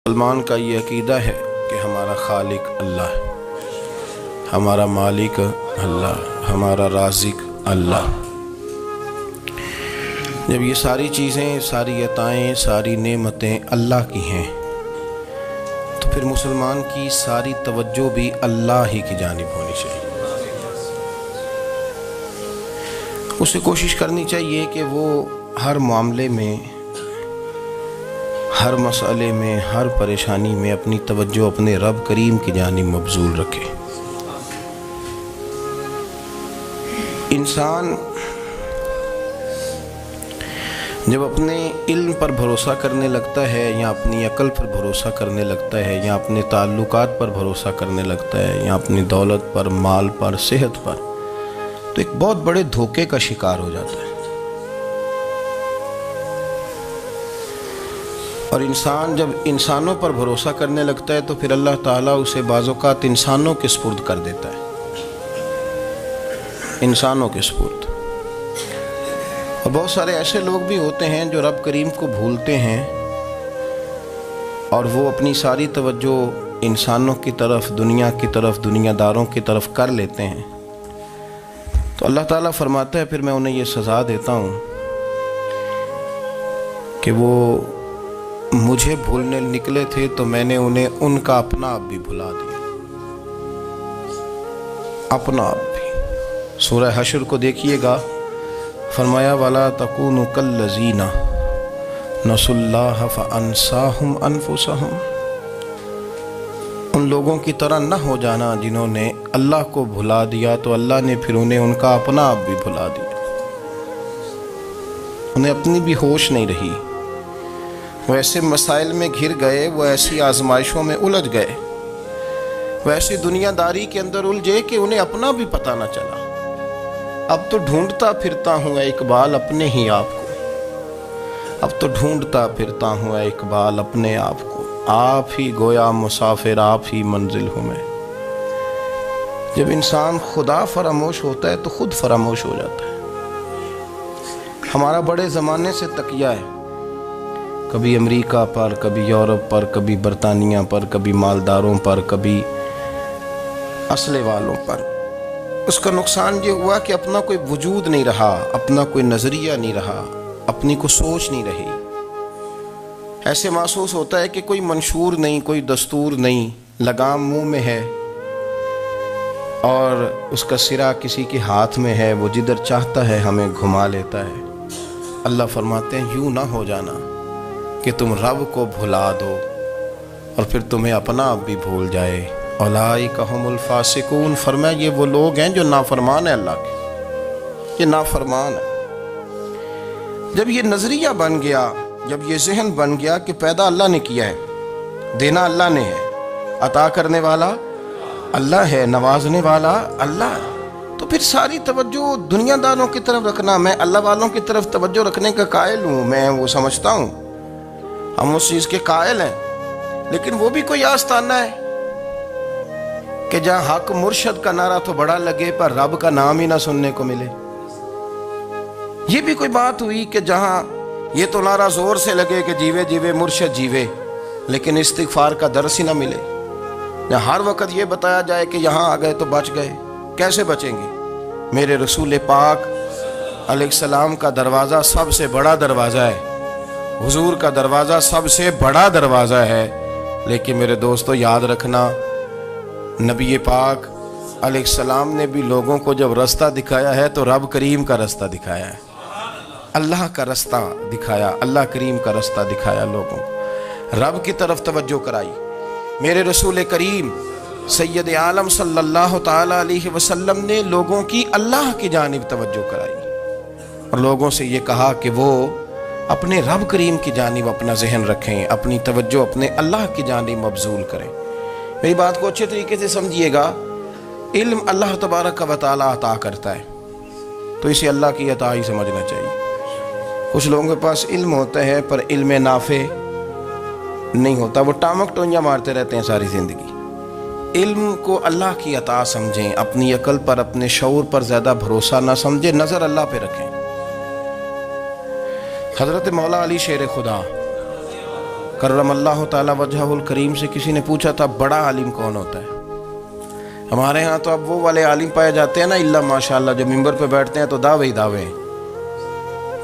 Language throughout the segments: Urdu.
مسلمان کا یہ عقیدہ ہے کہ ہمارا خالق اللہ ہے، ہمارا مالک اللہ، ہمارا رازق اللہ۔ جب یہ ساری چیزیں، ساری عطائیں، ساری نعمتیں اللہ کی ہیں تو پھر مسلمان کی ساری توجہ بھی اللہ ہی کی جانب ہونی چاہیے۔ اسے کوشش کرنی چاہیے کہ وہ ہر معاملے میں، ہر مسئلے میں، ہر پریشانی میں اپنی توجہ اپنے رب کریم کی جانب مبذول رکھے۔ انسان جب اپنے علم پر بھروسہ کرنے لگتا ہے یا اپنی عقل پر بھروسہ کرنے لگتا ہے یا اپنے تعلقات پر بھروسہ کرنے لگتا ہے یا اپنی دولت پر، مال پر، صحت پر، تو ایک بہت بڑے دھوکے کا شکار ہو جاتا ہے۔ اور انسان جب انسانوں پر بھروسہ کرنے لگتا ہے تو پھر اللہ تعالیٰ اسے بعض اوقات انسانوں کے سپرد کر دیتا ہے، انسانوں کے سپرد۔ اور بہت سارے ایسے لوگ بھی ہوتے ہیں جو رب کریم کو بھولتے ہیں اور وہ اپنی ساری توجہ انسانوں کی طرف، دنیا کی طرف، دنیا داروں کی طرف کر لیتے ہیں، تو اللہ تعالیٰ فرماتا ہے پھر میں انہیں یہ سزا دیتا ہوں کہ وہ مجھے بھولنے نکلے تھے تو میں نے انہیں ان کا اپنا آپ بھی بھلا دیا، اپنا آپ بھی۔ سورہ حشر کو دیکھیے گا، فرمایا وَلَا تَكُونُوا كَالَّذِينَ نَسُوا اللَّهَ فَأَنسَاهُمْ أَنفُسَهُمْ۔ ان لوگوں کی طرح نہ ہو جانا جنہوں نے اللہ کو بھلا دیا تو اللہ نے پھر انہیں ان کا اپنا آپ بھی بھلا دیا، انہیں اپنی بھی ہوش نہیں رہی، وہ ایسے مسائل میں گھر گئے، وہ ایسی آزمائشوں میں الجھ گئے، وہ ایسی دنیا داری کے اندر الجھے کہ انہیں اپنا بھی پتہ نہ چلا۔ اب تو ڈھونڈتا پھرتا ہوں اے اقبال اپنے ہی آپ کو، اب تو ڈھونڈتا پھرتا ہوں اے اقبال اپنے آپ کو، آپ ہی گویا مسافر، آپ ہی منزل ہوں میں۔ جب انسان خدا فراموش ہوتا ہے تو خود فراموش ہو جاتا ہے۔ ہمارا بڑے زمانے سے تکیہ ہے، کبھی امریکہ پر، کبھی یورپ پر، کبھی برطانیہ پر، کبھی مالداروں پر، کبھی اسلحے والوں پر۔ اس کا نقصان یہ ہوا کہ اپنا کوئی وجود نہیں رہا، اپنا کوئی نظریہ نہیں رہا، اپنی کوئی سوچ نہیں رہی۔ ایسے محسوس ہوتا ہے کہ کوئی منشور نہیں، کوئی دستور نہیں، لگام منہ میں ہے اور اس کا سرا کسی کے ہاتھ میں ہے، وہ جدھر چاہتا ہے ہمیں گھما لیتا ہے۔ اللہ فرماتے ہیں یوں نہ ہو جانا کہ تم رب کو بھلا دو اور پھر تمہیں اپنا آپ بھی بھول جائے۔ اولئک ھم الفاسقون، فرمایا یہ وہ لوگ ہیں جو نافرمان ہیں اللہ کے، یہ نافرمان ہے۔ جب یہ نظریہ بن گیا، جب یہ ذہن بن گیا کہ پیدا اللہ نے کیا ہے، دینا اللہ نے ہے، عطا کرنے والا اللہ ہے، نوازنے والا اللہ ہے، تو پھر ساری توجہ دنیا داروں کی طرف رکھنا، میں اللہ والوں کی طرف توجہ رکھنے کا قائل ہوں، میں وہ سمجھتا ہوں، ہم اس چیز کے قائل ہیں، لیکن وہ بھی کوئی آستانہ ہے کہ جہاں حق مرشد کا نعرہ تو بڑا لگے پر رب کا نام ہی نہ سننے کو ملے۔ یہ بھی کوئی بات ہوئی کہ جہاں یہ تو نعرہ زور سے لگے کہ جیوے جیوے مرشد جیوے، لیکن استغفار کا درس ہی نہ ملے۔ جہاں ہر وقت یہ بتایا جائے کہ یہاں آ گئے تو بچ گئے، کیسے بچیں گے؟ میرے رسول پاک علیہ السلام کا دروازہ سب سے بڑا دروازہ ہے، حضور کا دروازہ سب سے بڑا دروازہ ہے، لیکن میرے دوستو یاد رکھنا، نبی پاک علیہ السلام نے بھی لوگوں کو جب رستہ دکھایا ہے تو رب کریم کا رستہ دکھایا ہے، اللہ کا رستہ دکھایا، اللہ کریم کا رستہ دکھایا، لوگوں کو رب کی طرف توجہ کرائی۔ میرے رسول کریم سید عالم صلی اللہ تعالیٰ علیہ وسلم نے لوگوں کی اللہ کی جانب توجہ کرائی اور لوگوں سے یہ کہا کہ وہ اپنے رب کریم کی جانب اپنا ذہن رکھیں، اپنی توجہ اپنے اللہ کی جانب مبذول کریں۔ میری بات کو اچھے طریقے سے سمجھیے گا، علم اللہ تبارک و تعالیٰ عطا کرتا ہے تو اسے اللہ کی عطا ہی سمجھنا چاہیے۔ کچھ لوگوں کے پاس علم ہوتا ہے پر علم نافع نہیں ہوتا، وہ ٹامک ٹونیاں مارتے رہتے ہیں ساری زندگی۔ علم کو اللہ کی عطا سمجھیں، اپنی عقل پر، اپنے شعور پر زیادہ بھروسہ نہ سمجھیں، نظر اللہ پہ رکھیں۔ حضرت مولا علی شیر خدا کرم اللہ تعالی وجہہ الکریم سے کسی نے پوچھا تھا بڑا عالم کون ہوتا ہے؟ ہمارے ہاں تو اب وہ والے عالم پائے جاتے ہیں نا اللہ ماشاءاللہ، جو ممبر پہ بیٹھتے ہیں تو دعوے ہی دعوے،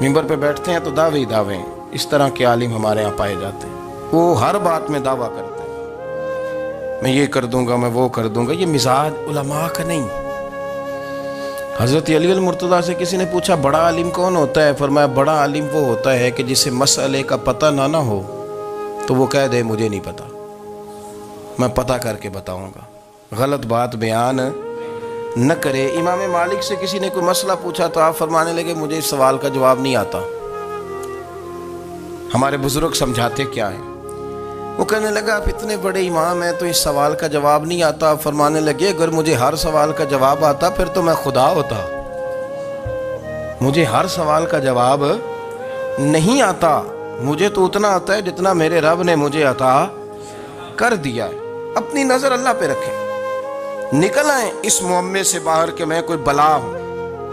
ممبر پہ بیٹھتے ہیں تو دعوے ہی دعوے، اس طرح کے عالم ہمارے ہاں پائے جاتے ہیں۔ وہ ہر بات میں دعویٰ کرتے ہیں، میں یہ کر دوں گا، میں وہ کر دوں گا۔ یہ مزاج علماء کا نہیں۔ حضرت علی المرتضیٰ سے کسی نے پوچھا بڑا عالم کون ہوتا ہے؟ فرمایا بڑا عالم وہ ہوتا ہے کہ جسے مسئلے کا پتہ نہ ہو تو وہ کہہ دے مجھے نہیں پتا، میں پتہ کر کے بتاؤں گا، غلط بات بیان نہ کرے۔ امام مالک سے کسی نے کوئی مسئلہ پوچھا تو آپ فرمانے لگے مجھے اس سوال کا جواب نہیں آتا، ہمارے بزرگ سمجھاتے کیا ہیں؟ وہ کہنے لگا آپ اتنے بڑے امام ہیں تو اس سوال کا جواب نہیں آتا۔ آپ فرمانے لگے اگر مجھے ہر سوال کا جواب آتا پھر تو میں خدا ہوتا، مجھے ہر سوال کا جواب نہیں آتا، مجھے تو اتنا آتا ہے جتنا میرے رب نے مجھے عطا کر دیا ہے۔ اپنی نظر اللہ پہ رکھیں، نکل آئیں اس معمے سے باہر کہ میں کوئی بلا ہوں،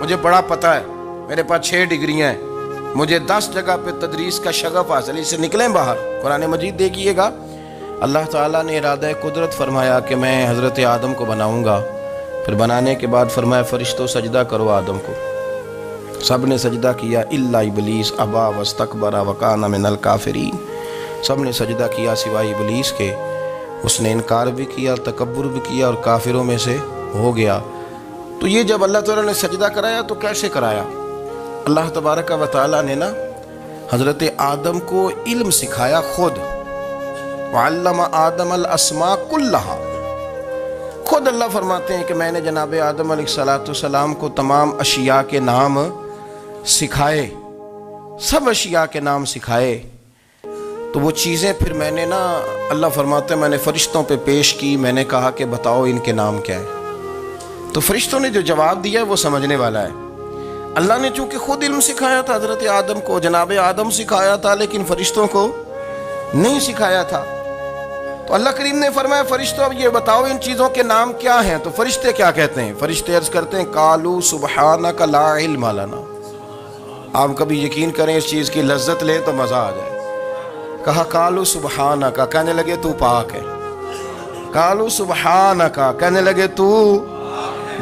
مجھے بڑا پتہ ہے، میرے پاس 6 ڈگریاں ہیں، مجھے 10 جگہ پہ تدریس کا شغف حاصل ہے، اس سے نکلیں باہر۔ قرآن مجید دیکھیے گا، اللہ تعالیٰ نے ارادہ قدرت فرمایا کہ میں حضرت آدم کو بناؤں گا، پھر بنانے کے بعد فرمایا فرشتوں سجدہ کرو آدم کو، سب نے سجدہ کیا الا ابلیس ابا واستکبر وکان من الکافرین، سب نے سجدہ کیا سوائے ابلیس کے، اس نے انکار بھی کیا، تکبر بھی کیا اور کافروں میں سے ہو گیا۔ تو یہ جب اللہ تعالیٰ نے سجدہ کرایا تو کیسے کرایا؟ اللہ تبارک و تعالیٰ نے نا حضرت آدم کو علم سکھایا خود، وعلم آدم الاسماء کلہا، خود اللہ فرماتے ہیں کہ میں نے جناب آدم علیہ السلام کو تمام اشیاء کے نام سکھائے، سب اشیاء کے نام سکھائے۔ تو وہ چیزیں پھر میں نے نا، اللہ فرماتے ہیں میں نے فرشتوں پہ پیش کی، میں نے کہا کہ بتاؤ ان کے نام کیا ہے، تو فرشتوں نے جو جواب دیا ہے وہ سمجھنے والا ہے۔ اللہ نے چونکہ خود علم سکھایا تھا حضرت آدم کو، جناب آدم سکھایا تھا، لیکن فرشتوں کو نہیں سکھایا تھا۔ تو اللہ کریم نے فرمایا فرشتوں اب یہ بتاؤ ان چیزوں کے نام کیا ہیں؟ تو فرشتے کیا کہتے ہیں؟ فرشتے عرض کرتے ہیں قالوا سبحانک لا علم لنا۔ آپ کبھی یقین کریں اس چیز کی لذت لیں تو مزہ آ جائے۔ کہا قالوا سبحانک، کہنے لگے تو پاک ہے، قالوا سبحانک، کہنے لگے تو،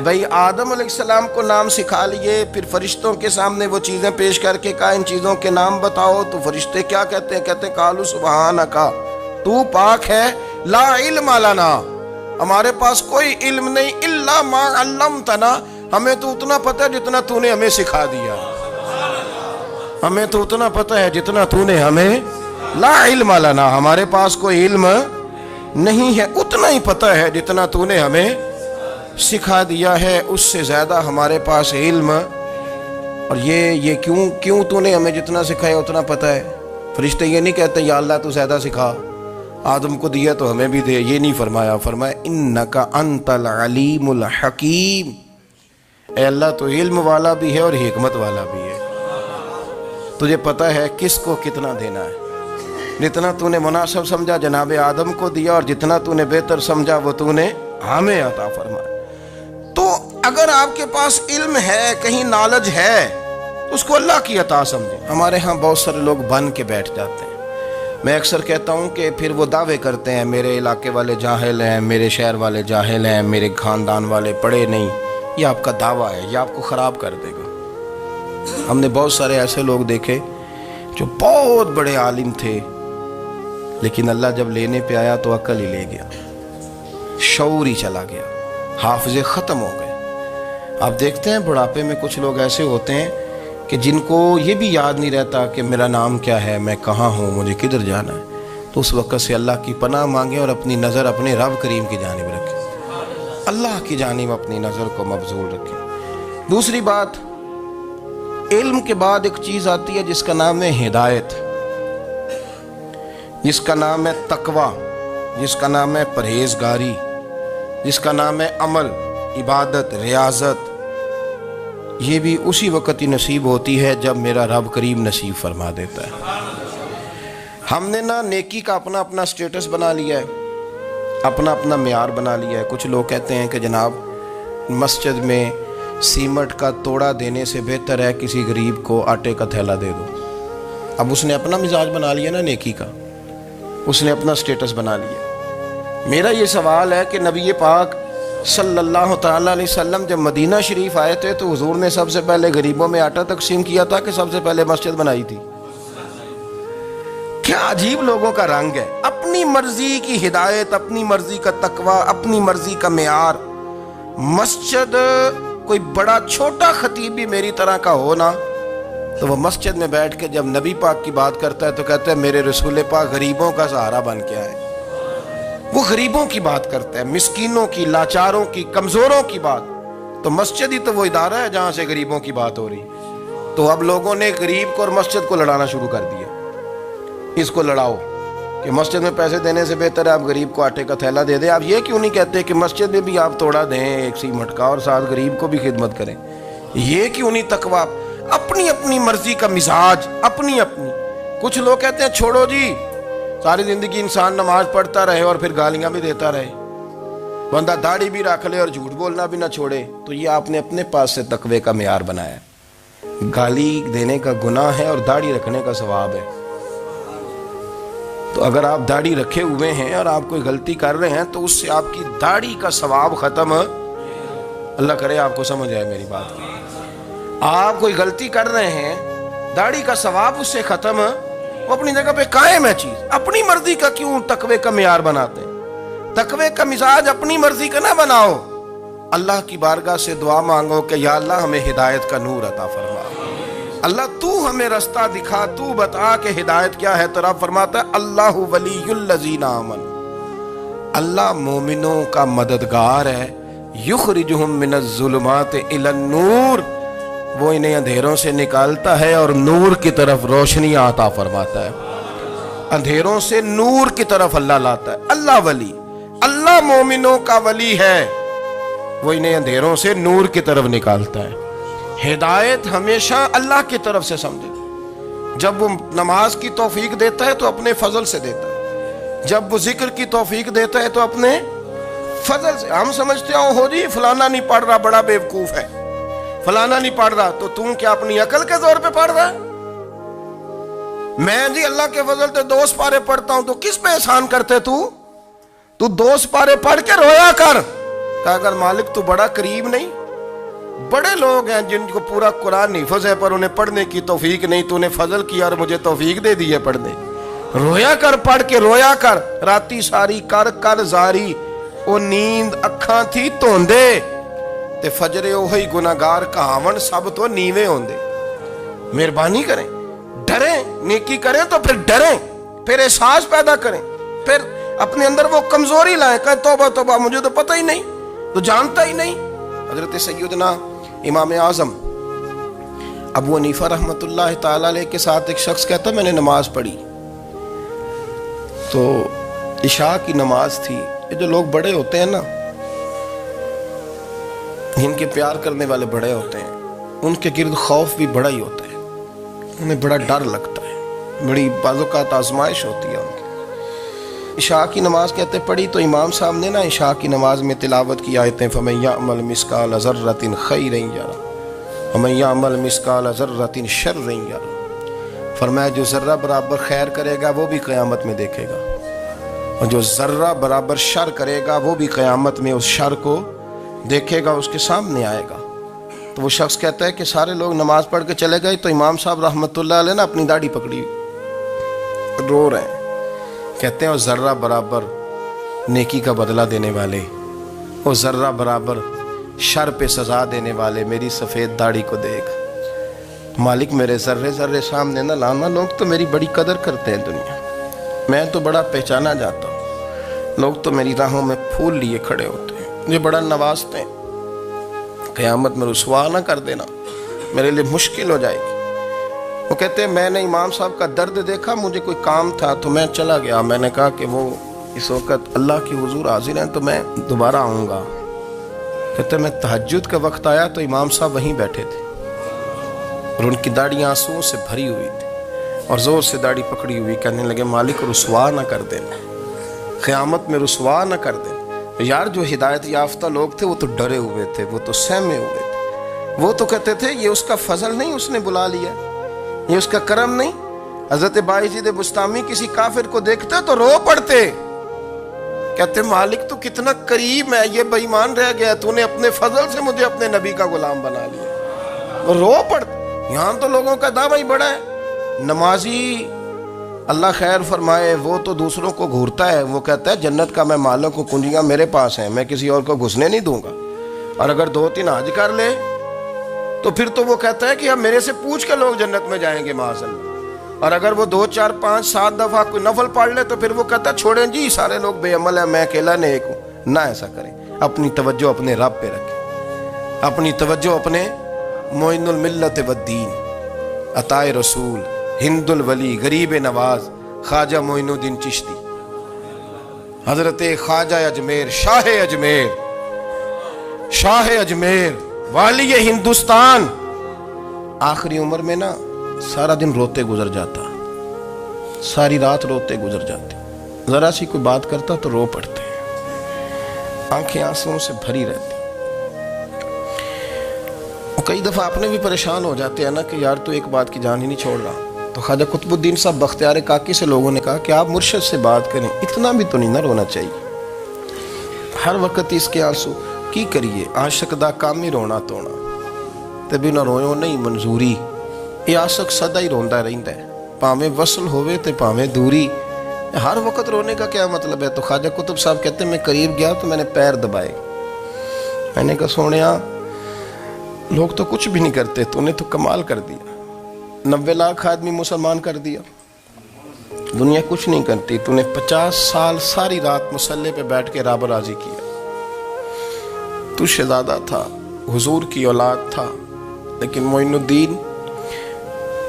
بھئی آدم علیہ السلام کو نام سکھا لیے، پھر فرشتوں کے سامنے وہ چیزیں پیش کر کے کہا ان چیزوں کے نام بتاؤ، تو فرشتے کیا کہتے ہیں؟ کہتے ہیں قالوا سبحانک، تو پاک ہے، لا علم لنا، ہمارے پاس کوئی علم نہیں، الا ما علمتنا، ہمیں تو اتنا پتہ ہے جتنا تو نے ہمیں سکھا دیا، ہمیں تو اتنا پتہ ہے جتنا تو نے ہمیں، لا علم لنا، ہمارے پاس کوئی علم نہیں ہے، اتنا ہی پتہ ہے جتنا تو نے ہمیں سکھا دیا ہے، اس سے زیادہ ہمارے پاس علم۔ اور یہ کیوں تو نے ہمیں جتنا سکھایا اتنا پتہ ہے؟ فرشتے یہ نہیں کہتے یا اللہ تو زیادہ سکھا، آدم کو دیا تو ہمیں بھی دے، یہ نہیں فرمایا، فرمایا انک انت العلیم الحکیم، اے اللہ تو علم والا بھی ہے اور حکمت والا بھی ہے، تجھے پتہ ہے کس کو کتنا دینا ہے، جتنا تو نے مناسب سمجھا جناب آدم کو دیا، اور جتنا تو نے بہتر سمجھا وہ تو نے ہمیں عطا فرمایا۔ تو اگر آپ کے پاس علم ہے، کہیں نالج ہے، اس کو اللہ کی عطا سمجھیں۔ ہمارے ہاں بہت سارے لوگ بن کے بیٹھ جاتے ہیں، میں اکثر کہتا ہوں کہ پھر وہ دعوے کرتے ہیں میرے علاقے والے جاہل ہیں، میرے شہر والے جاہل ہیں، میرے خاندان والے پڑھے نہیں۔ یہ آپ کا دعویٰ ہے، یہ آپ کو خراب کر دے گا۔ ہم نے بہت سارے ایسے لوگ دیکھے جو بہت بڑے عالم تھے، لیکن اللہ جب لینے پہ آیا تو عقل ہی لے گیا، شعور ہی چلا گیا، حافظے ختم ہو گئے۔ آپ دیکھتے ہیں بڑھاپے میں کچھ لوگ ایسے ہوتے ہیں کہ جن کو یہ بھی یاد نہیں رہتا کہ میرا نام کیا ہے، میں کہاں ہوں، مجھے کدھر جانا ہے۔ تو اس وقت سے اللہ کی پناہ مانگیں اور اپنی نظر اپنے رب کریم کی جانب رکھیں، اللہ کی جانب اپنی نظر کو مبذول رکھیں۔ دوسری بات، علم کے بعد ایک چیز آتی ہے جس کا نام ہے ہدایت، جس کا نام ہے تقوی، جس کا نام ہے پرہیزگاری، جس کا نام ہے عمل، عبادت، ریاضت۔ یہ بھی اسی وقت ہی نصیب ہوتی ہے جب میرا رب کریم نصیب فرما دیتا ہے۔ ہم نے نا نیکی کا اپنا اپنا سٹیٹس بنا لیا ہے، اپنا اپنا معیار بنا لیا ہے۔ کچھ لوگ کہتے ہیں کہ جناب مسجد میں سیمٹ کا توڑا دینے سے بہتر ہے کسی غریب کو آٹے کا تھیلا دے دو۔ اب اس نے اپنا مزاج بنا لیا نا نیکی کا، اس نے اپنا سٹیٹس بنا لیا۔ میرا یہ سوال ہے کہ نبی پاک صلی اللہ تعالیٰ علیہ وسلم جب مدینہ شریف آئے تھے تو حضور نے سب سے پہلے غریبوں میں آٹا تقسیم کیا تھا کہ سب سے پہلے مسجد بنائی تھی؟ کیا عجیب لوگوں کا رنگ ہے، اپنی مرضی کی ہدایت، اپنی مرضی کا تقوی، اپنی مرضی کا معیار۔ مسجد کوئی بڑا چھوٹا خطیب بھی میری طرح کا ہو نا تو وہ مسجد میں بیٹھ کے جب نبی پاک کی بات کرتا ہے تو کہتا ہے میرے رسول پاک غریبوں کا سہارا بن کے آئے۔ وہ غریبوں کی بات کرتا ہے، مسکینوں کی، لاچاروں کی، کمزوروں کی بات۔ تو مسجد ہی تو وہ ادارہ ہے جہاں سے غریبوں کی بات ہو رہی۔ تو اب لوگوں نے غریب کو اور مسجد کو لڑانا شروع کر دیا، اس کو لڑاؤ کہ مسجد میں پیسے دینے سے بہتر ہے آپ غریب کو آٹے کا تھیلا دے دیں۔ آپ یہ کیوں نہیں کہتے کہ مسجد میں بھی آپ توڑا دیں ایک سیمٹ کا اور ساتھ غریب کو بھی خدمت کریں؟ یہ کیوں نہیں تقویٰ؟ اپنی اپنی مرضی کا مزاج، اپنی اپنی۔ کچھ لوگ کہتے ہیں چھوڑو جی، ساری زندگی انسان نماز پڑھتا رہے اور پھر گالیاں بھی دیتا رہے، بندہ داڑھی بھی رکھ لے اور جھوٹ بولنا بھی نہ چھوڑے۔ تو یہ آپ نے اپنے پاس سے تقوی کا معیار بنایا۔ گالی دینے کا گناہ ہے اور داڑھی رکھنے کا ثواب ہے۔ تو اگر آپ داڑھی رکھے ہوئے ہیں اور آپ کوئی غلطی کر رہے ہیں تو اس سے آپ کی داڑھی کا ثواب ختم، اللہ کرے آپ کو سمجھ آئے میری بات۔ آپ کوئی غلطی کر رہے ہیں، داڑھی کا ثواب اس سے ختم، وہ اپنی جگہ پہ قائم ہے چیز۔ اپنی مرضی کا کیوں تقوی کا معیار بناتے ہیں؟ تقوی کا مزاج اپنی مرضی کا نہ بناؤ۔ اللہ کی بارگاہ سے دعا مانگو کہ یا اللہ ہمیں ہدایت کا نور عطا فرما، اللہ تو ہمیں رستہ دکھا، تو بتا کہ ہدایت کیا ہے۔ تو رب فرماتا ہے اللہ ولی الذین آمنوا، اللہ مومنوں کا مددگار ہے، یخرجہم من الظلمات الی النور، وہ انہیں اندھیروں سے نکالتا ہے اور نور کی طرف روشنی عطا فرماتا ہے۔ اندھیروں سے نور کی طرف اللہ لاتا ہے۔ اللہ ولی، اللہ مومنوں کا ولی ہے، وہ انہیں اندھیروں سے نور کی طرف نکالتا ہے۔ ہدایت ہمیشہ اللہ کی طرف سے سمجھے۔ جب وہ نماز کی توفیق دیتا ہے تو اپنے فضل سے دیتا ہے، جب وہ ذکر کی توفیق دیتا ہے تو اپنے فضل سے۔ ہم سمجھتے ہو جی فلانا نہیں پڑھ رہا بڑا بیوقوف ہے، فلانا نہیں پڑھ رہا، تو تم کیا اپنی عقل کے زور پہ پڑھ رہا ہے؟ میں جی اللہ کے فضل سے 2 سپارے پڑھتا ہوں، تو کس پہ احسان کرتے تو 2 سپارے پڑھ کے رویا کر کہ اگر مالک تو بڑا قریب نہیں۔ بڑے لوگ ہیں جن کو پورا قرآن حفظ ہے پر انہیں پڑھنے کی توفیق نہیں، تو انہیں فضل کیا اور مجھے توفیق دے دی ہے پڑھنے۔ رویا کر، پڑھ کے رویا کر، راتی ساری کر کر زاری، او نیند اکھاں تھی توندے تے فجرے اوہی گناہگار کہاون سب تو نیوے ہوندے۔ مہربانی کریں، ڈریں، نیکی کریں تو پھر ڈریں، پھر احساس پیدا کریں، پھر اپنے اندر وہ کمزوری لائیں کہ توبہ توبہ مجھے تو پتہ ہی نہیں، تو جانتا ہی نہیں۔ حضرت سیدنا امام اعظم ابو حنیفہ رحمۃ اللہ تعالی علیہ کے ساتھ ایک شخص کہتا میں نے نماز پڑھی تو عشاء کی نماز تھی۔ یہ جو لوگ بڑے ہوتے ہیں نا، ان کے پیار کرنے والے بڑے ہوتے ہیں، ان کے گرد خوف بھی بڑا ہی ہوتا ہے، انہیں بڑا ڈر لگتا ہے، بڑی بعض اوقات آزمائش ہوتی ہے ان کی۔ عشاء کی نماز کہتے پڑھی تو امام صاحب نے نا عشاء کی نماز میں تلاوت کی آیتیں فَمَن يَعْمَلْ مِثْقَالَ ذَرَّةٍ خَيْرًا يَرَهُ وَمَن يَعْمَلْ مِثْقَالَ ذَرَّةٍ شَرًّا يَرَهُ، فرمایا جو ذرہ برابر خیر کرے گا وہ بھی قیامت میں دیکھے گا، اور جو ذرہ برابر شر کرے گا وہ بھی قیامت میں اس شر کو دیکھے گا، اس کے سامنے آئے گا۔ تو وہ شخص کہتا ہے کہ سارے لوگ نماز پڑھ کے چلے گئے تو امام صاحب رحمۃ اللہ علیہ نے اپنی داڑھی پکڑی، رو رہے ہیں، کہتے ہیں وہ ذرہ برابر نیکی کا بدلہ دینے والے، وہ ذرہ برابر شر پہ سزا دینے والے میری سفید داڑھی کو دیکھ، مالک میرے ذرے ذرے سامنے نہ لانا، لوگ تو میری بڑی قدر کرتے ہیں دنیا، میں تو بڑا پہچانا جاتا ہوں، لوگ تو میری راہوں میں پھول لیے کھڑے ہوتے ہیں، مجھے بڑا نوازتے ہیں، قیامت میں رسوا نہ کر دینا، میرے لیے مشکل ہو جائے گی۔ وہ کہتے ہیں میں نے امام صاحب کا درد دیکھا، مجھے کوئی کام تھا تو میں چلا گیا، میں نے کہا کہ وہ اس وقت اللہ کی حضور حاضر ہیں تو میں دوبارہ آؤں گا۔ کہتے ہیں میں تہجد کا وقت آیا تو امام صاحب وہیں بیٹھے تھے اور ان کی داڑھی آنسوؤں سے بھری ہوئی تھی اور زور سے داڑھی پکڑی ہوئی، کہنے لگے مالک رسوا نہ کر دینا، قیامت میں رسوا نہ کر دینا۔ یار جو ہدایت یافتہ لوگ تھے وہ تو ڈرے ہوئے تھے، وہ تو سہمے ہوئے تھے، وہ تو کہتے تھے یہ اس کا فضل نہیں، اس نے بلا لیا، یہ اس کا کرم نہیں۔ حضرت باعزید بستامی کسی کافر کو دیکھتے تو رو پڑتے، کہتے مالک تو کتنا قریب ہے، یہ بے ایمان رہ گیا، تو نے اپنے فضل سے مجھے اپنے نبی کا غلام بنا لیا، وہ رو پڑتے۔ یہاں تو لوگوں کا دعویٰ ہی بڑا ہے۔ نمازی اللہ خیر فرمائے وہ تو دوسروں کو گھورتا ہے، وہ کہتا ہے جنت کا میں مالک ہوں، کنجیاں میرے پاس ہیں، میں کسی اور کو گھسنے نہیں دوں گا، اور اگر 2-3 حج کر لے تو پھر تو وہ کہتا ہے کہ اب میرے سے پوچھ کے لوگ جنت میں جائیں گے معاذ اللہ، اور اگر وہ 2 4 5 7 دفعہ کوئی نفل پڑھ لے تو پھر وہ کہتا ہے چھوڑیں جی سارے لوگ بے عمل ہیں، میں اکیلا نیک ہوں۔ نہ ایسا کریں، اپنی توجہ اپنے رب پہ رکھیں، اپنی توجہ اپنے معین الملت والدین، عطا رسول، ہند الولی، غریب نواز، خواجہ معین الدین چشتی، حضرت خواجہ اجمیر، شاہ اجمیر، والی ہندوستان، آخری عمر میں نا سارا دن روتے گزر جاتا، ساری رات روتے گزر جاتے، ذرا سی کوئی بات کرتا تو رو پڑتے، آنکھیں آنسوں سے بھری رہتی۔ کئی دفعہ آپ نے بھی پریشان ہو جاتے ہیں نا کہ یار تو ایک بات کی جان ہی نہیں چھوڑ رہا، تو خواجہ قطب الدین صاحب بختیار کاکی سے لوگوں نے کہا کہ آپ مرشد سے بات کریں، اتنا بھی تو نہیں نہ رونا چاہیے، ہر وقت اس کے آنسو کی کریے، عاشق دا کام ہی رونا تونا، تبھی نہ رویو نہیں منظوری، یہ عاشق سدا ہی روندا رہندا ہے، پاویں وصل ہوئے تے پاویں دوری، ہر وقت رونے کا کیا مطلب ہے؟ تو خواجہ قطب صاحب کہتے ہیں میں قریب گیا تو میں نے پیر دبائے، میں نے کہا سونیا لوگ تو کچھ بھی نہیں کرتے، تو نے تو کمال کر دیا، 90 لاکھ آدمی مسلمان کر دیا، دنیا کچھ نہیں کرتی، تو نے 50 سال ساری رات مصلے پہ بیٹھ کے رب راضی کیا، تو شہزادہ تھا، حضور کی اولاد تھا، لیکن معین الدین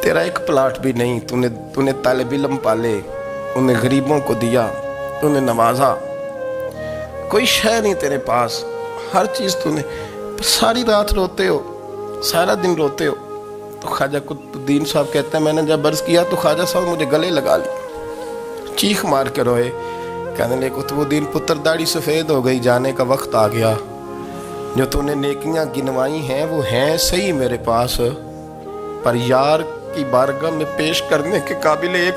تیرا ایک پلاٹ بھی نہیں، تو نے طالب علم پالے، انہیں غریبوں کو دیا، انہیں نوازا، کوئی شے نہیں تیرے پاس، ہر چیز تو نے، ساری رات روتے ہو، سارا دن روتے ہو۔ تو خواجہ قطب الدین صاحب کہتے ہیں میں نے جب عرض کیا تو خواجہ صاحب مجھے گلے لگا لیا، چیخ مار کے روئے، کہنے لے قطب الدین پتر داڑھی سفید ہو گئی، جانے کا وقت آ گیا، جو تو نے نیکیاں گنوائی ہیں وہ ہیں صحیح میرے پاس، پر یار کی بارگاہ میں پیش کرنے کے قابل ایک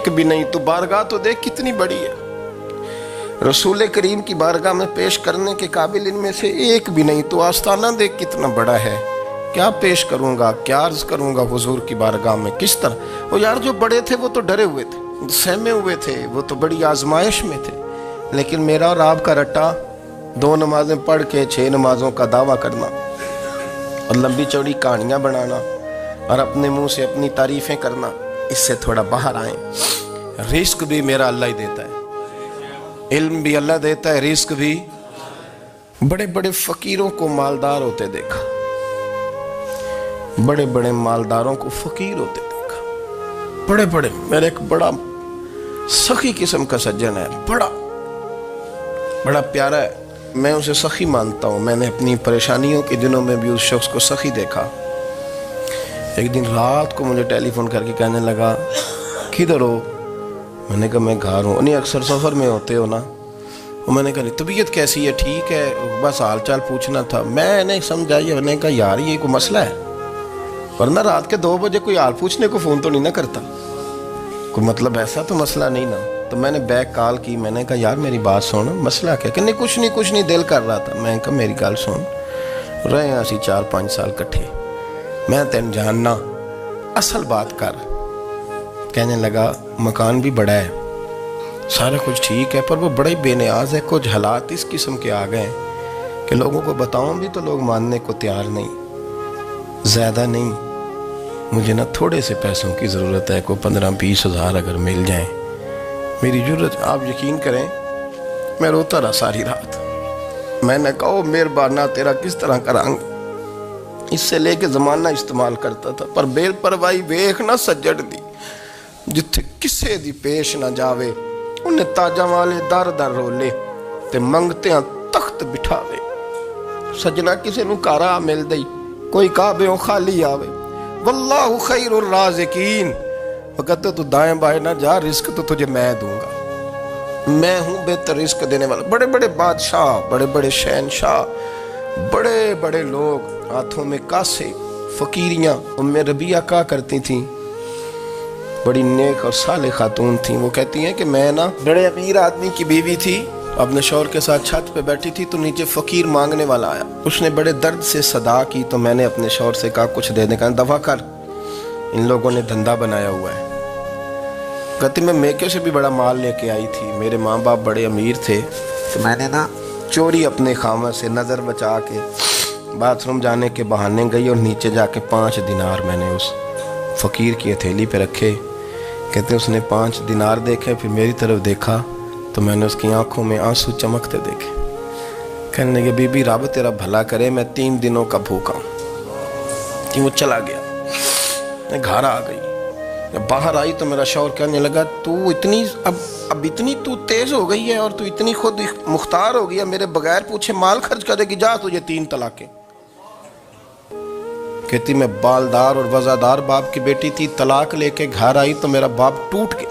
بھی نہیں، تو بارگاہ تو دیکھ کتنی بڑی ہے، رسول کریم کی بارگاہ میں پیش کرنے کے قابل ان میں سے ایک بھی نہیں، تو آستانہ دیکھ کتنا بڑا ہے، کیا پیش کروں گا، کیا عرض کروں گا حضور کی بارگاہ میں، کس طرح؟ وہ یار جو بڑے تھے وہ تو ڈرے ہوئے تھے، سہمے ہوئے تھے، وہ تو بڑی آزمائش میں تھے، لیکن میرا اور آپ کا رٹا 2 نمازیں پڑھ کے 6 نمازوں کا دعویٰ کرنا اور لمبی چوڑی کہانیاں بنانا اور اپنے منہ سے اپنی تعریفیں کرنا، اس سے تھوڑا باہر آئیں۔ رزق بھی میرا اللہ ہی دیتا ہے، علم بھی اللہ دیتا ہے، رزق بھی۔ بڑے بڑے فقیروں کو مالدار ہوتے دیکھا، بڑے بڑے مالداروں کو فقیر ہوتے دیکھا، بڑے بڑے، میرے ایک بڑا سخی قسم کا سجن ہے، بڑا پیارا ہے، میں اسے سخی مانتا ہوں، میں نے اپنی پریشانیوں کے دنوں میں بھی اس شخص کو سخی دیکھا۔ ایک دن رات کو مجھے ٹیلی فون کر کے کہنے لگا کدھر ہو؟ میں نے کہا میں گھر ہوں۔ نہیں اکثر سفر میں ہوتے ہو نا؟ اور میں نے کہا طبیعت کیسی ہے؟ ٹھیک ہے، بس حال چال پوچھنا تھا۔ میں نے سمجھائی، میں نے کہا یار یہ کوئی مسئلہ ہے، ورنہ رات کے 2 بجے کوئی حال پوچھنے کو فون تو نہیں نہ کرتا، کوئی مطلب ایسا تو مسئلہ نہیں نا۔ تو میں نے بیک کال کی، میں نے کہا یار میری بات سن، مسئلہ کیا؟ کہ نہیں کچھ نہیں دل کر رہا تھا۔ میں نے کہا میری گل سن، رہے ہیں اسی 4-5 سال کٹھے، میں تین جاننا، اصل بات کر۔ کہنے لگا مکان بھی بڑا ہے، سارا کچھ ٹھیک ہے، پر وہ بڑا ہی بے نیاز ہے، کچھ حالات اس قسم کے آ گئے ہیں کہ لوگوں کو بتاؤں بھی تو لوگ ماننے کو تیار نہیں، زیادہ نہیں، مجھے نا تھوڑے سے پیسوں کی ضرورت ہے، کوئی 15-20 ہزار اگر مل جائیں میری ضرورت۔ آپ یقین کریں میں روتا رہا ساری رات۔ میں نے کہا مہربانہ تیرا کس طرح کرانگ، اس سے لے کے زمانہ استعمال کرتا تھا، پر بے پرواہی ویکھ نہ سجڑ دی، جتھے کسے دی پیش نہ جاوے، انہیں تاجاں والے در در رولے تے منگتیاں تخت بٹھاوے۔ سجنا کسے نو کارا مل دئی، کوئی کعبے خالی آوے، واللہ خیر الرازقین، وقت تو دائیں بائیں نہ جا، رزق تو تجھے میں دوں گا، میں ہوں بہتر رزق دینے والا۔ بڑے بڑے بادشاہ، بڑے بڑے شہنشاہ، بڑے بڑے لوگ، ہاتھوں میں کاسے، فقیریاں۔ ام ربیعہ کہا کرتی تھیں بڑی نیک اور صالح خاتون تھیں. وہ کہتی ہیں کہ میں نا بڑے امیر آدمی کی بیوی تھی, اپنے شوہر کے ساتھ چھت پہ بیٹھی تھی تو نیچے فقیر مانگنے والا آیا. اس نے بڑے درد سے صدا کی تو میں نے اپنے شوہر سے کہا کچھ دے دیں. کہا دفع کر, ان لوگوں نے دھندا بنایا ہوا ہے. کہتی میں میکے سے بھی بڑا مال لے کے آئی تھی, میرے ماں باپ بڑے امیر تھے, تو میں نے نا چوری اپنے خامہ سے نظر بچا کے باتھ روم جانے کے بہانے گئی اور نیچے جا کے 5 دینار میں نے اس فقیر کی ہتھیلی پہ رکھے. کہتے اس نے 5 دینار دیکھے, پھر میری طرف دیکھا تو میں نے اس کی آنکھوں میں آنسو چمکتے دیکھے. کہنے لگے بی بی رب تیرا بھلا کرے, میں 3 دنوں کا بھوکا ہوں. کہ وہ چلا گیا. میں گھر آ گئی, جب باہر آئی تو میرا شوہر کہنے لگا تو اتنی اب اتنی تو تیز ہو گئی ہے اور تو اتنی خود مختار ہو گئی ہے, میرے بغیر پوچھے مال خرچ کرے گی, جا تجھے 3 طلاقیں. کہتی میں بالدار اور وزادار باپ کی بیٹی تھی, طلاق لے کے گھر آئی تو میرا باپ ٹوٹ گیا,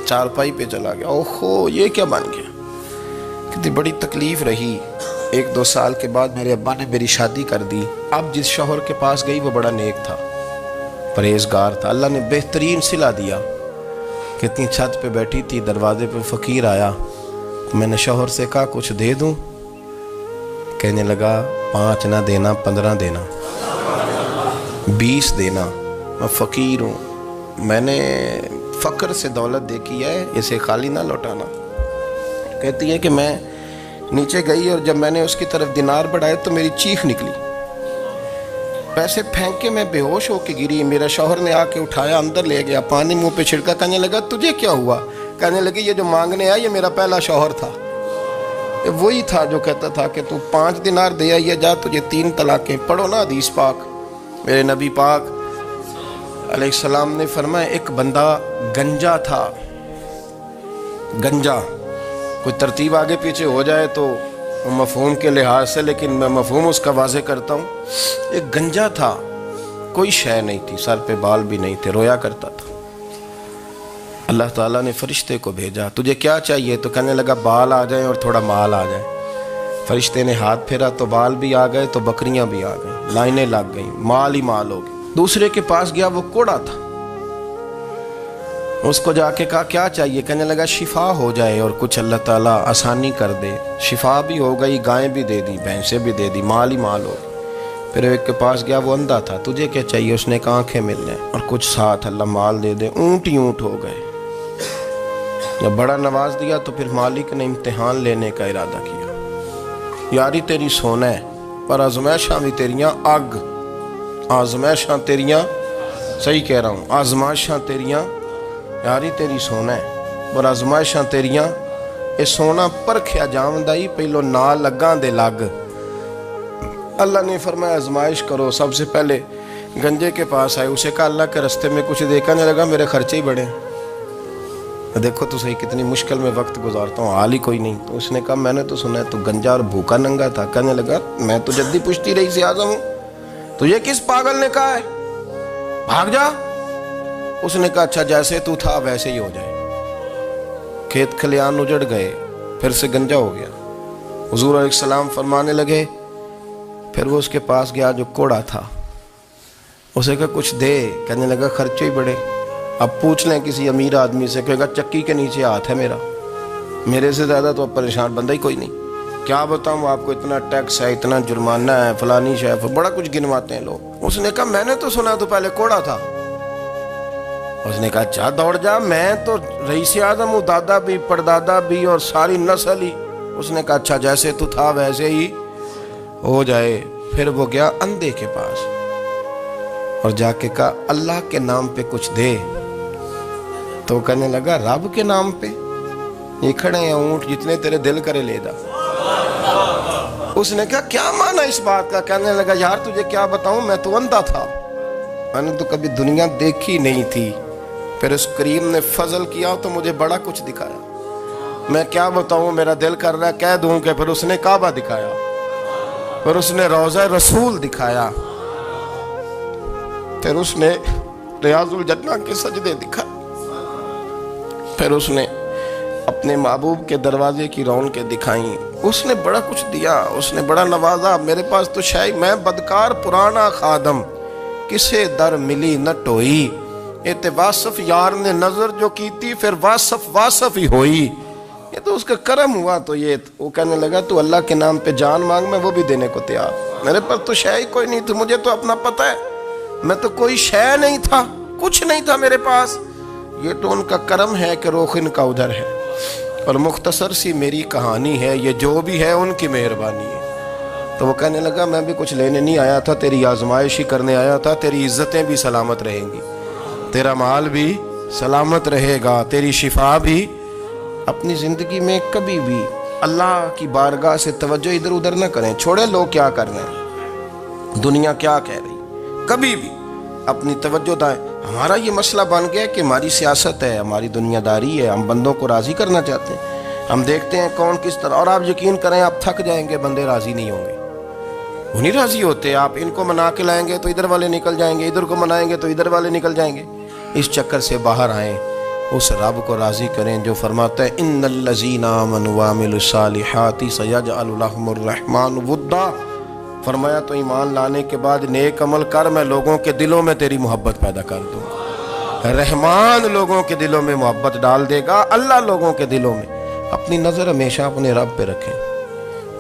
چارپائی پہ چلا گیا. اوہو یہ کیا بن گیا. کہتی بڑی تکلیف رہی. 1-2 سال کے بعد میرے ابا نے میری شادی کر دی. اب جس شوہر کے پاس گئی وہ بڑا نیک تھا, پرہیزگار تھا, اللہ نے بہترین صلہ دیا. کتنی چھت پہ بیٹھی تھی, دروازے پہ فقیر آیا, میں نے شوہر سے کہا کچھ دے دوں. کہنے لگا 5 نہ دینا, 15 دینا, 20 دینا, میں فقیر ہوں, میں نے فقر سے دولت دیکھی ہے, اسے خالی نہ لوٹانا. کہتی ہے کہ میں نیچے گئی اور جب میں نے اس کی طرف دینار بڑھائے تو میری چیخ نکلی, پیسے پھینک کے میں بے ہوش ہو کے گری. میرا شوہر نے آ کے اٹھایا, اندر لے گیا, پانی منہ پہ چھڑکا. کہنے لگا تجھے کیا ہوا. کہنے لگے یہ جو مانگنے آیا یہ میرا پہلا شوہر تھا, وہی تھا جو کہتا تھا کہ تو 5 دینار دے آئیے, جا تجھے 3 طلاقیں. پڑھو نا حدیث پاک. میرے نبی پاک علیہ السلام نے فرمایا ایک بندہ گنجا تھا. گنجا کوئی ترتیب آگے پیچھے ہو جائے تو مفہوم کے لحاظ سے, لیکن میں مفہوم اس کا واضح کرتا ہوں. ایک گنجا تھا, کوئی شے نہیں تھی, سر پہ بال بھی نہیں تھے, رویا کرتا تھا. اللہ تعالیٰ نے فرشتے کو بھیجا, تجھے کیا چاہیے. تو کہنے لگا بال آ جائیں اور تھوڑا مال آ جائے. فرشتے نے ہاتھ پھیرا تو بال بھی آ گئے تو بکریاں بھی آ گئیں, لائنیں لگ گئیں, مال ہی مال ہو گئے. دوسرے کے پاس گیا, وہ کوڑا تھا, اس کو جا کے کہا کیا چاہیے. کہنے لگا شفا ہو جائے اور کچھ اللہ تعالیٰ آسانی کر دے. شفا بھی ہو گئی, گائیں بھی دے دی, بھینسیں بھی دے دی, مال ہی مال ہو گئی. پھر ایک کے پاس گیا, وہ اندھا تھا, تجھے کیا چاہیے. اس نے کہا آنکھیں مل جائیں اور کچھ ساتھ اللہ مال دے دے. اونٹ ہی اونٹ ہو گئے. جب بڑا نواز دیا تو پھر مالک نے امتحان لینے کا ارادہ کیا. یاری تیری سونا ہے پر آزمائشاں بھی تیریاں آگ. آزمائشاں تیریاں, صحیح کہہ رہا ہوں, آزمائشاں تیریاں. یاری تیری سونا ہے پر آزمائشاں تیریاں. اے سونا پرکھیا جاندائی, پہلو نہ لگاں دے لگ. اللہ نے فرمایا آزمائش کرو. سب سے پہلے گنجے کے پاس آئے, اسے کہا اللہ کے رستے میں کچھ دے. کہنے لگا میرے خرچے ہی بڑے ہیں. دیکھو تو صحیح کتنی مشکل میں وقت گزارتا ہوں, حال ہی کوئی نہیں. تو اس نے کہا میں نے تو سنا ہے تو گنجا اور بھوکا ننگا تھا. کہنے لگا میں تو جدی پشتی رئیس اعظم ہوں, تجھے کس پاگل نے کہا ہے, بھاگ جا. اس نے کہا اچھا جیسے تو تھا ویسے ہی ہو جائے. کھیت کھلیان اجڑ گئے, پھر سے گنجا ہو گیا. حضور علیہ السلام فرمانے لگے, پھر وہ اس کے پاس گیا جو کوڑا تھا, اسے کہا کچھ دے. کہنے لگا خرچے ہی بڑے. اب پوچھ لیں کسی امیر آدمی سے, کہے گا چکی کے نیچے ہاتھ ہے میرا, میرے سے زیادہ تو اب پریشان بندہ ہی کوئی نہیں. کیا بتاؤں آپ کو, اتنا ٹیکس ہے, اتنا جرمانہ ہے, فلانی شے, بڑا کچھ گنواتے ہیں لوگ. اس نے کہا میں نے تو سنا تو پہلے کوڑا تھا. اس نے کہا اچھا دوڑ جا, میں تو رئیس اعظم ہوں, دادا بھی پردادا بھی اور ساری نسل ہی. اس نے کہا اچھا جیسے تو تھا ویسے ہی ہو جائے. پھر وہ گیا اندھے کے پاس اور جا کے کہا اللہ کے نام پہ کچھ دے. تو کہنے لگا رب کے نام پہ, یہ کھڑے ہیں اونٹ, جتنے تیرے دل کرے لے دا. اس نے کہا کیا معنی اس بات کا. کہنے لگا یار تجھے کیا بتاؤں, میں تو اندھا تھا, میں نے تو کبھی دنیا دیکھی نہیں تھی. پھر اس کریم نے فضل کیا تو مجھے بڑا کچھ دکھایا. میں کیا بتاؤں, میرا دل کر رہا ہے کہہ دوں کہ پھر اس نے کعبہ دکھایا, پھر اس نے روضہ رسول دکھایا, پھر اس نے ریاض الجنہ کے سجدے دکھائے, پھر اس نے اپنے محبوب کے دروازے کی رونقیں دکھائیں. اس نے بڑا کچھ دیا, اس نے بڑا نوازا. میرے پاس تو شاید میں بدکار پرانا خادم, کسے در ملی نہ ٹوئی, تے واصف یار نے نظر جو کی تھی پھر واصف ہی ہوئی، یہ تو اس کا کرم ہوا۔ تو یہ وہ کہنے لگا تو اللہ کے نام پہ جان مانگ، میں وہ بھی دینے کو تیار، میرے پاس تو شے ہی کوئی نہیں تھی، مجھے تو اپنا پتہ ہے، میں تو کوئی شے نہیں تھا، کچھ نہیں تھا میرے پاس، یہ تو ان کا کرم ہے کہ رخ ان کا ادھر ہے، اور مختصر سی میری کہانی ہے، یہ جو بھی ہے ان کی مہربانی ہے۔ تو وہ کہنے لگا میں بھی کچھ لینے نہیں آیا تھا، تیری آزمائش ہی کرنے آیا تھا، تیری عزتیں بھی سلامت رہیں گی، تیرا مال بھی سلامت رہے گا، تیری شفا بھی۔ اپنی زندگی میں کبھی بھی اللہ کی بارگاہ سے توجہ ادھر ادھر نہ کریں، چھوڑے لوگ کیا کر رہے ہیں، دنیا کیا کہہ رہی، کبھی بھی اپنی توجہ دائیں۔ ہمارا یہ مسئلہ بن گیا کہ ہماری سیاست ہے، ہماری دنیا داری ہے، ہم بندوں کو راضی کرنا چاہتے ہیں، ہم دیکھتے ہیں کون کس طرح، اور آپ یقین کریں آپ تھک جائیں گے، بندے راضی نہیں ہوں گے، وہ نہیں راضی ہوتے، آپ ان کو منا کے لائیں گے تو ادھر والے نکل جائیں گے، ادھر کو منائیں گے تو ادھر والے نکل جائیں گے۔ اس چکر سے باہر آئیں، اس رب کو راضی کریں جو فرماتا ہے ان الذین آمنوا وعملوا الصالحات سیجعل لهم الرحمن ودا۔ فرمایا تو ایمان لانے کے بعد نیک عمل کر، میں لوگوں کے دلوں میں تیری محبت پیدا کر دوں گا۔ رحمان لوگوں کے دلوں میں محبت ڈال دے گا، اللہ لوگوں کے دلوں میں۔ اپنی نظر ہمیشہ اپنے رب پہ رکھیں،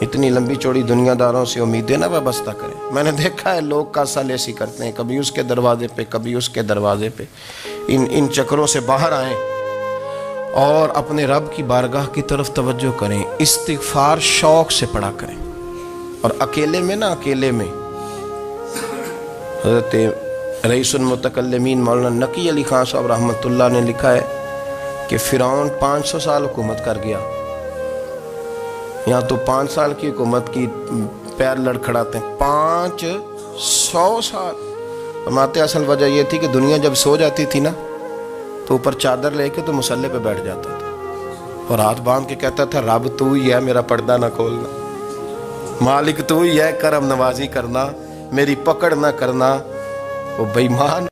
اتنی لمبی چوڑی دنیا داروں سے امیدیں نہ وابستہ کریں۔ میں نے دیکھا ہے لوگ کاسا لیسی کرتے ہیں، کبھی اس کے دروازے پہ کبھی اس کے دروازے پہ، ان چکروں سے باہر آئیں اور اپنے رب کی بارگاہ کی طرف توجہ کریں، استغفار شوق سے پڑھا کریں، اور اکیلے میں نا، اکیلے میں حضرت رئیس المتکلمین مولانا نقی علی خان صاحب رحمۃ اللہ نے لکھا ہے کہ فرعون 500 سال حکومت کر گیا، یہاں تو 5 سال کی حکومت کی پیر لڑکھڑاتے ہیں، 500 سال۔ فرماتے اصل وجہ یہ تھی کہ دنیا جب سو جاتی تھی نا تو اوپر چادر لے کے تو مصلے پہ بیٹھ جاتا تھا اور ہاتھ باندھ کے کہتا تھا رب تو ہی ہے، میرا پردہ نہ کھولنا، مالک تو ہی ہے، کرم نوازی کرنا، میری پکڑ نہ کرنا۔ وہ بے ایمان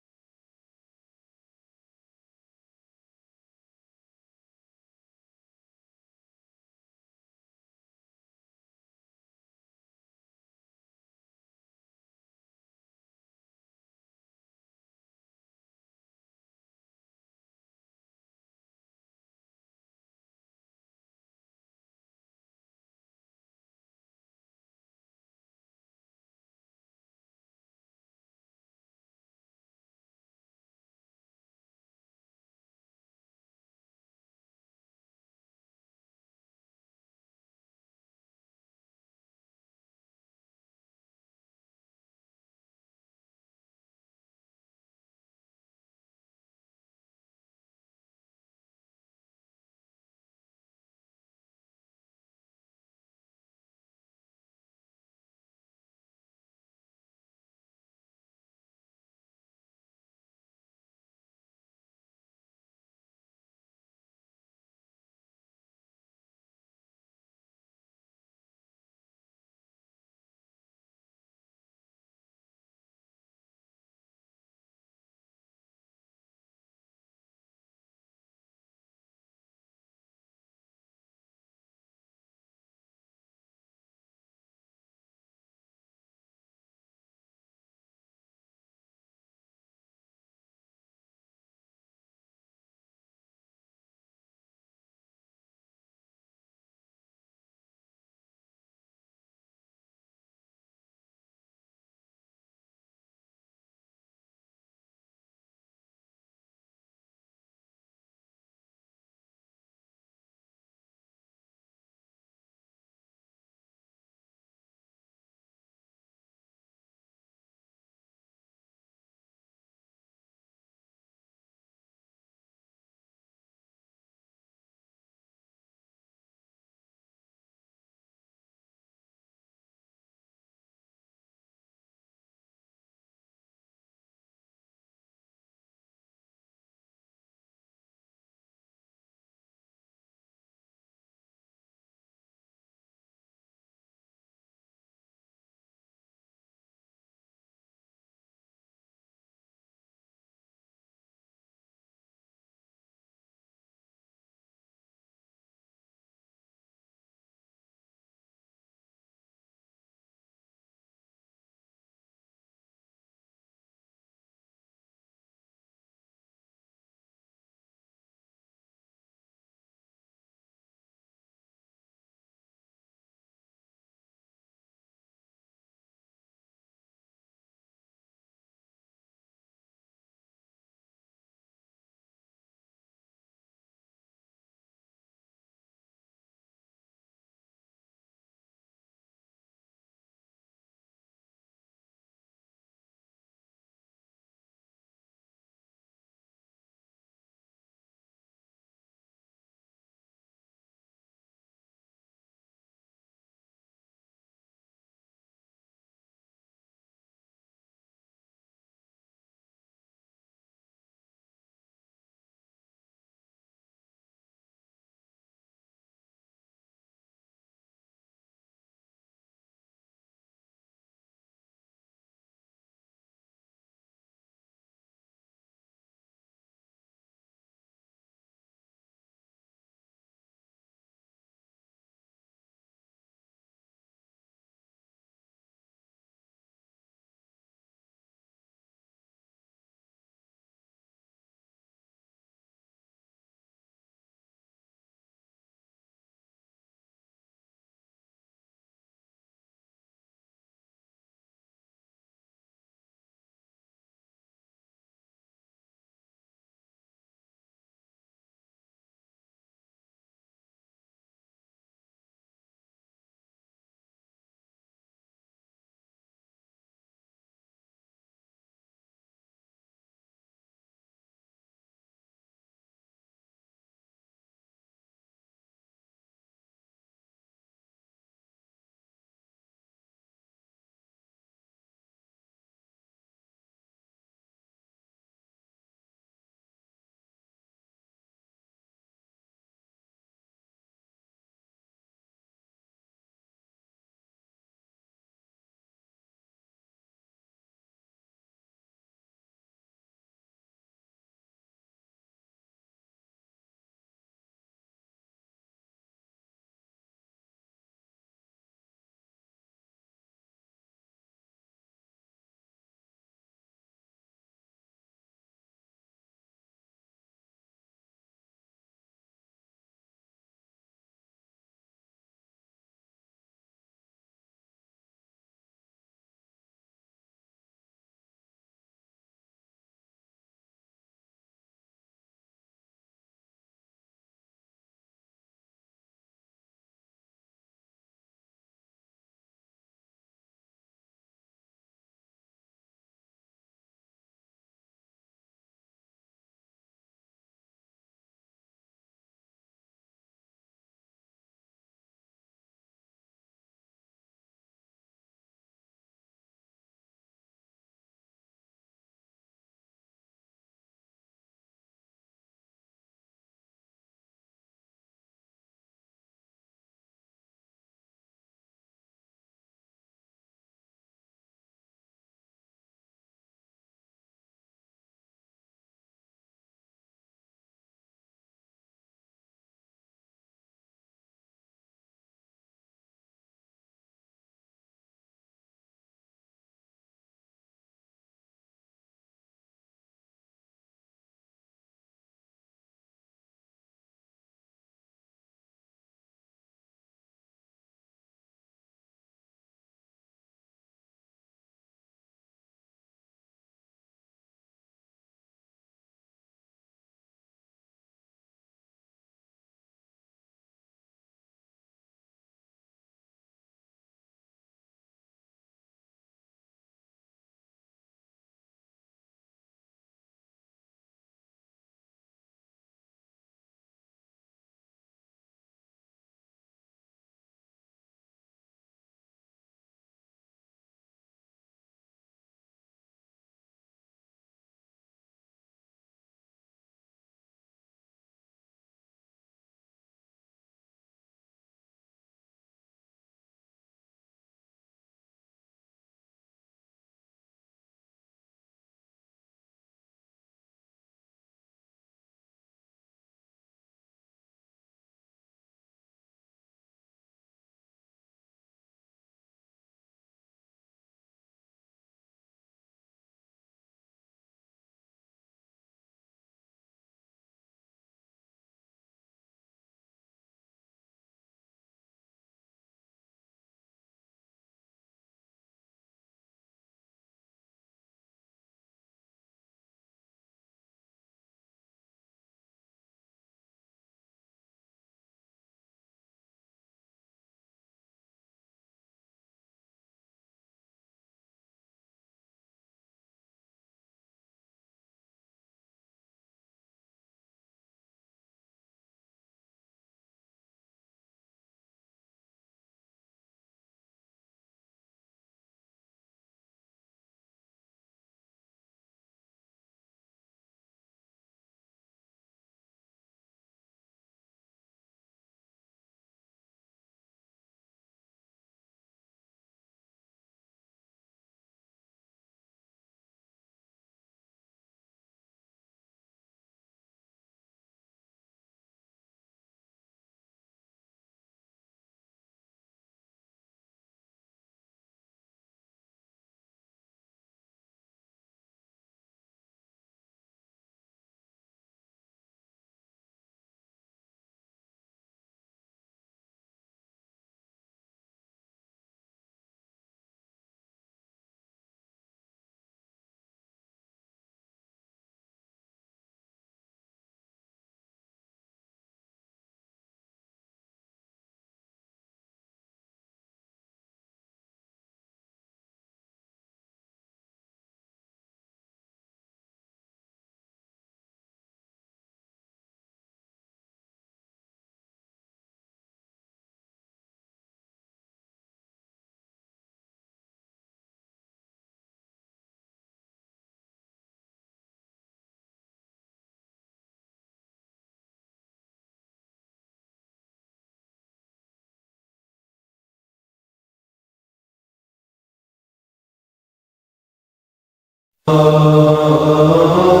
اللہ